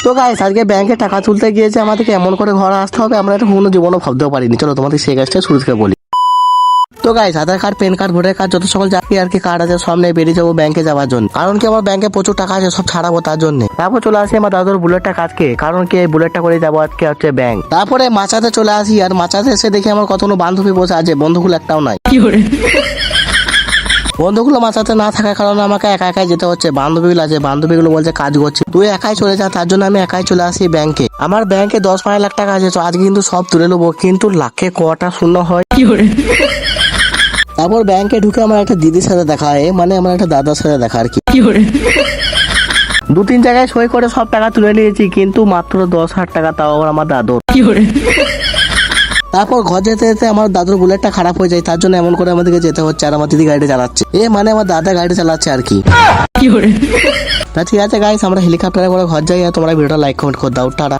তো গাইস আজকে ব্যাংকে টাকা তুলতে গিয়েছে, আমাদেরকে এমন করে ঘরে আসতে হবে আমরা এটা কোনো জীবনও ভাবতেও পারিনি। চলো তোমাদের সেই কাজটা শুরু থেকে বলি। তো guys Aadhaar card, PAN card, voter card, যত সকল জাতি আর কি কার্ড আছে সব নিয়ে বেরিয়ে যাবো ব্যাংকে যাওয়ার জন্য। কারণ কি আমার ব্যাংকে প্রচুর টাকা আছে, সব ছাড়াবো তার জন্য। তারপর চলে আসি আমার দাদুর বুলেটটা কাজকে, কারণ কি এই বুলেটটা করে যাবো আজকে হচ্ছে ব্যাংক। তারপরে মাচাতে চলে আসি, আর মাচাতে এসে দেখি আমার কতগুলো বান্ধবী বসে আছে, বন্ধুগুলো একটাও নাই। বন্ধুগুলো মাথাতে না থাকার কারণে আমাকে একা একাই যেতে হচ্ছে। বান্ধবীগুলো আছে, বান্ধবীগুলো বলছে কাজ করছে, তুই একাই চলে যা। তার জন্য আমি একাই চলে আসি ব্যাংকে। আমার ব্যাংকে 10-12 লাখ টাকা আছে, তো আজকে কিন্তু সব তুলে নেবো, কিন্তু লাখে কটা শূন্য হয়। তারপর ব্যাংকে ঢুকে আমার একটা দিদির সাথে দেখা হয়, মানে আমার একটা দাদার সাথে দেখা আর কি। 2-3 জায়গায় সই করে সব টাকা তুলে নিয়েছি, কিন্তু মাত্র 10,000 টাকা, তাও আবার আমার দাদুর। তারপর ঘর যেতে যেতে আমার দাদুর বুলেটটা খারাপ হয়ে যায়, তার জন্য এমন করে আমাদেরকে যেতে হচ্ছে, আর আমার দিদি গাড়ি চালাচ্ছে। মানে আমার দাদা গাড়ি চালাচ্ছে আর কি। তা ঠিক আছে গাইস, আমরা হেলিকপ্টারে করে ঘর যাই, আর তোমরা ভিডিওটা লাইক কমেন্ট করে দাও। টাটা।